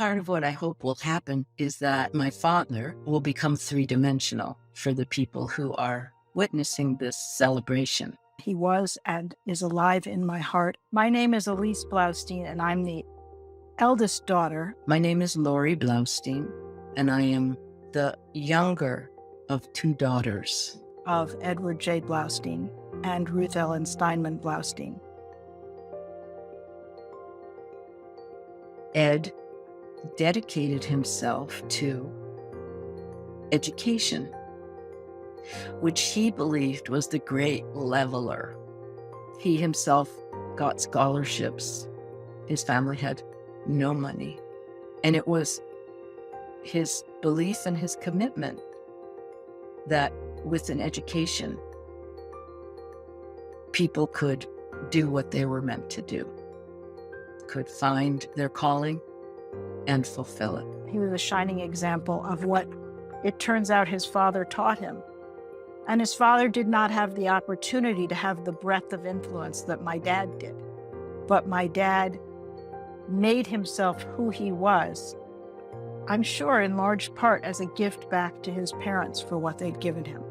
part of what I hope will happen is that my father will become three-dimensional for the people who are witnessing this celebration. He was and is alive in my heart. My name is Elise Bloustein, and I'm the eldest daughter. My name is Lori Bloustein, and I am the younger of two daughters Of Edward J. Bloustein and Ruth Ellen Steinman Bloustein. Ed dedicated himself to education, which he believed was the great leveler. He himself got scholarships. His family had no money. And it was his belief and his commitment that with an education, people could do what they were meant to do, could find their calling and fulfill it. He was a shining example of what it turns out his father taught him. And his father did not have the opportunity to have the breadth of influence that my dad did. But my dad made himself who he was, I'm sure in large part as a gift back to his parents for what they'd given him.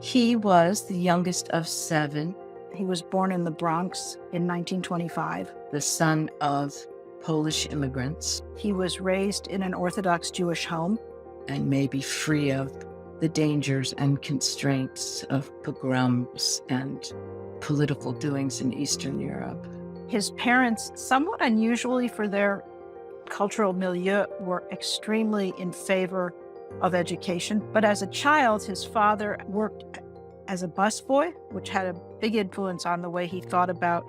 He was the youngest of 7, He was born in the Bronx in 1925. the son of Polish immigrants, He was raised in an Orthodox Jewish home. and maybe free of the dangers and constraints of pogroms and political doings in Eastern Europe. His parents, somewhat unusually for their cultural milieu, were extremely in favor of education. But as a child, his father worked as a busboy, which had a big influence on the way he thought about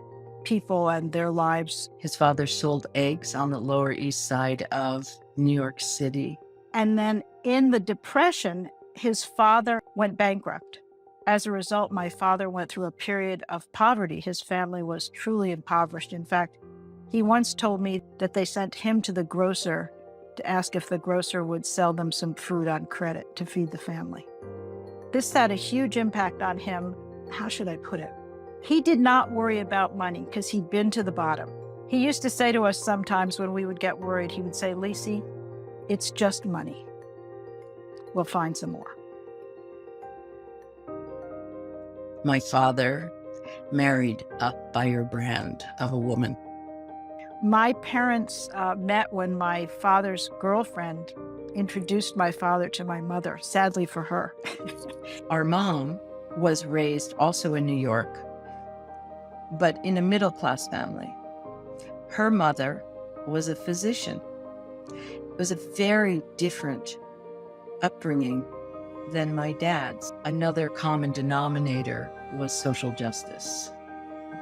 people and their lives. His father sold eggs on the Lower East Side of New York City. And then in the Depression, his father went bankrupt. As a result, my father went through a period of poverty. His family was truly impoverished. In fact, he once told me that they sent him to the grocer to ask if the grocer would sell them some fruit on credit to feed the family. This had a huge impact on him. How should I put it? He did not worry about money because he'd been to the bottom. He used to say to us sometimes when we would get worried, he would say, "Lisi, it's just money. We'll find some more." My father married a firebrand of a woman. My parents met when my father's girlfriend introduced my father to my mother, sadly for her. Our mom was raised also in New York, but in a middle-class family. Her mother was a physician. It was a very different upbringing than my dad's. Another common denominator was social justice,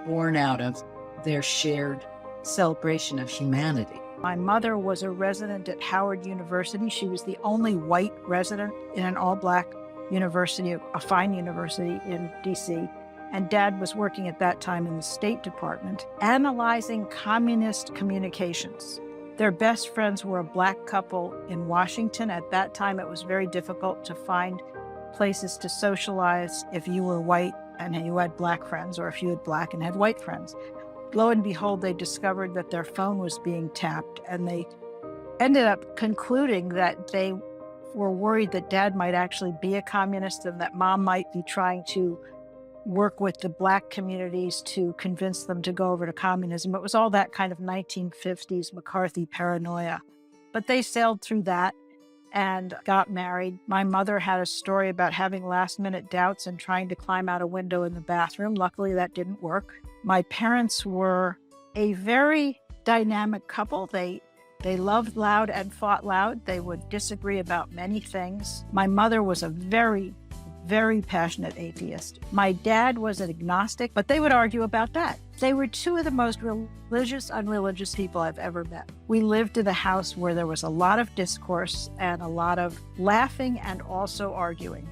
born out of their shared celebration of humanity. My mother was a resident at Howard University. She was the only white resident in an all-black university, a fine university in DC. And Dad was working at that time in the State Department, analyzing communist communications. Their best friends were a black couple in Washington. At that time, it was very difficult to find places to socialize if you were white and you had black friends, or if you had black and had white friends. Lo and behold, they discovered that their phone was being tapped, and they ended up concluding that they were worried that Dad might actually be a communist and that Mom might be trying to work with the black communities to convince them to go over to communism. It was all that kind of 1950s McCarthy paranoia. But they sailed through that and got married. My mother had a story about having last-minute doubts and trying to climb out a window in the bathroom. Luckily, that didn't work. My parents were a very dynamic couple. They loved loud and fought loud. They would disagree about many things. My mother was a very, very passionate atheist. My dad was an agnostic, but they would argue about that. They were two of the most religious, unreligious people I've ever met. We lived in a house where there was a lot of discourse and a lot of laughing and also arguing.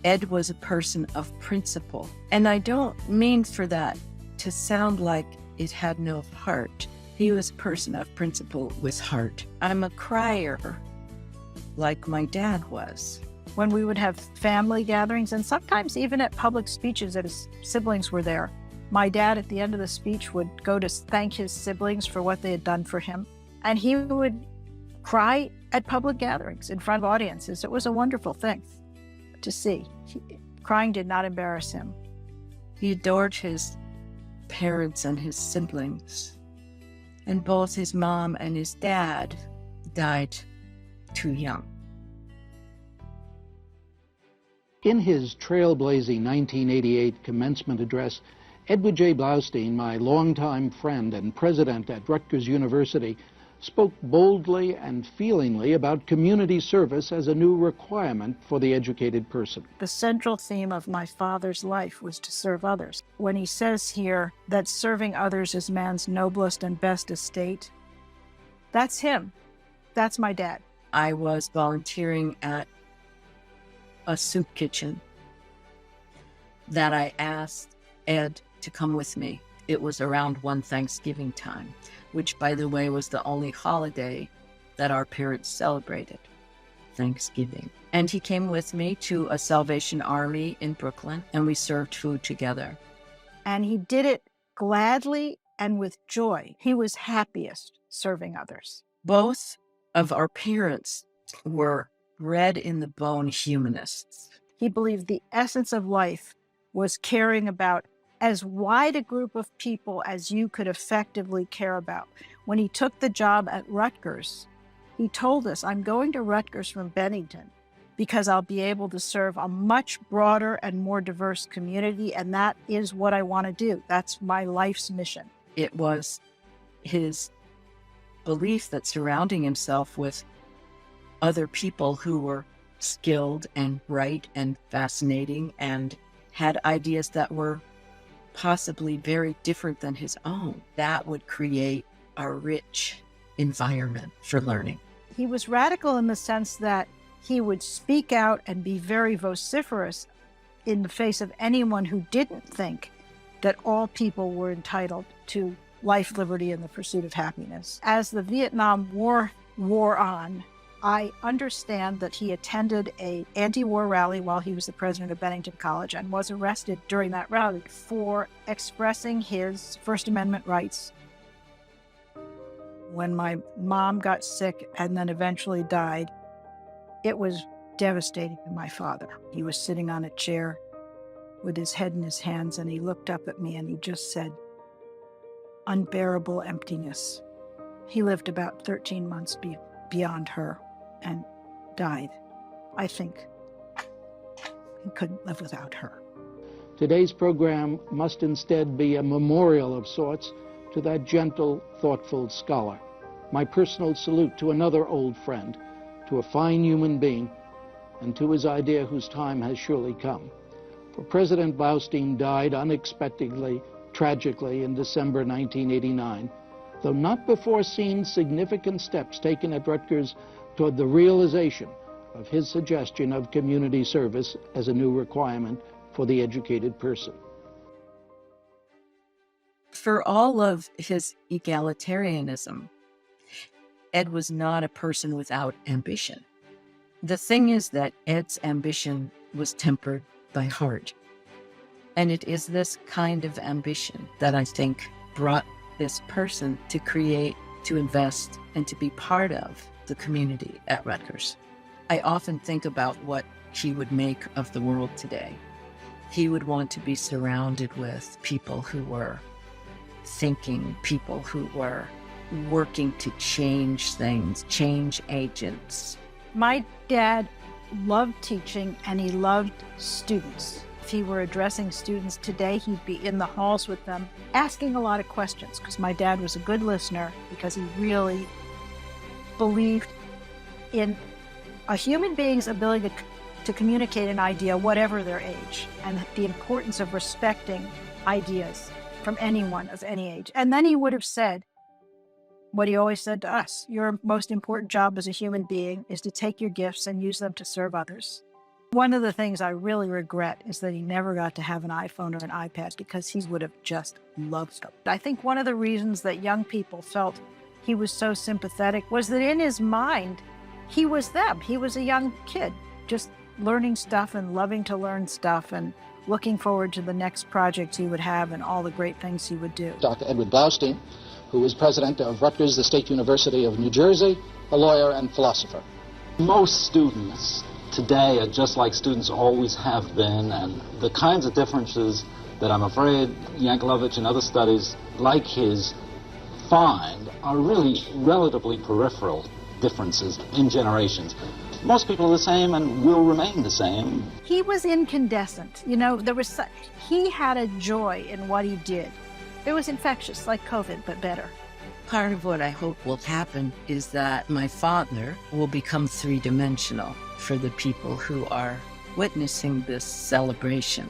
Ed was a person of principle, and I don't mean for that to sound like it had no heart. He was a person of principle with heart. I'm a crier, like my dad was. When we would have family gatherings, and sometimes even at public speeches that his siblings were there, My dad, at the end of the speech, would go to thank his siblings for what they had done for him. And he would cry at public gatherings in front of audiences. It was a wonderful thing to see. Crying did not embarrass him. He adored his parents and his siblings. And both his mom and his dad died too young. In his trailblazing 1988 commencement address, Edward J. Bloustein, my longtime friend and president at Rutgers University, spoke boldly and feelingly about community service as a new requirement for the educated person. The central theme of my father's life was to serve others. When he says here that serving others is man's noblest and best estate, that's him. That's my dad. I was volunteering at a soup kitchen that I asked Ed to come with me. It was around one Thanksgiving time, which, by the way, was the only holiday that our parents celebrated, Thanksgiving. And he came with me to a Salvation Army in Brooklyn, and we served food together. And he did it gladly and with joy. He was happiest serving others. Both of our parents were bred in the bone humanists. He believed the essence of life was caring about as wide a group of people as you could effectively care about. When he took the job at Rutgers, he told us, I'm going to Rutgers from Bennington because I'll be able to serve a much broader and more diverse community, and that is what I want to do. That's my life's mission. It was his belief that surrounding himself with other people who were skilled and bright and fascinating and had ideas that were possibly very different than his own, that would create a rich environment for learning. He was radical in the sense that he would speak out and be very vociferous in the face of anyone who didn't think that all people were entitled to life, liberty, and the pursuit of happiness. As the Vietnam War wore on, I understand that he attended an anti-war rally while he was the president of Bennington College and was arrested during that rally for expressing his First Amendment rights. When my mom got sick and then eventually died, it was devastating to my father. He was sitting on a chair with his head in his hands, and he looked up at me and he just said, "Unbearable emptiness." He lived about 13 months beyond her and died. I think he couldn't live without her. Today's program must instead be a memorial of sorts to that gentle, thoughtful scholar. My personal salute to another old friend, to a fine human being, and to his idea whose time has surely come. For President Bloustein died unexpectedly, tragically, in December 1989, though not before seeing significant steps taken at Rutgers toward the realization of his suggestion of community service as a new requirement for the educated person. For all of his egalitarianism, Ed was not a person without ambition. The thing is that Ed's ambition was tempered by heart. And it is this kind of ambition that I think brought this person to create, to invest, and to be part of the community at Rutgers. I often think about what he would make of the world today. He would want to be surrounded with people who were thinking, people who were working to change things, change agents. My dad loved teaching and he loved students. If he were addressing students today, he'd be in the halls with them asking a lot of questions, because my dad was a good listener, because he really believed in a human being's ability to communicate an idea, whatever their age, and the importance of respecting ideas from anyone of any age. And then he would have said what he always said to us: your most important job as a human being is to take your gifts and use them to serve others. One of the things I really regret is that he never got to have an iPhone or an iPad, because he would have just loved them. I think one of the reasons that young people felt he was so sympathetic was that in his mind, he was them. He was a young kid, just learning stuff and loving to learn stuff and looking forward to the next projects he would have and all the great things he would do. Dr. Edward Bloustein, who is president of Rutgers, the State University of New Jersey, a lawyer and philosopher. Most students today are just like students always have been, and the kinds of differences that I'm afraid Yankelovich and other studies like his find are really relatively peripheral differences in generations. Most people are the same and will remain the same. He was incandescent. You know, he had a joy in what he did. It was infectious, like COVID, but better. Part of what I hope will happen is that my father will become three-dimensional for the people who are witnessing this celebration.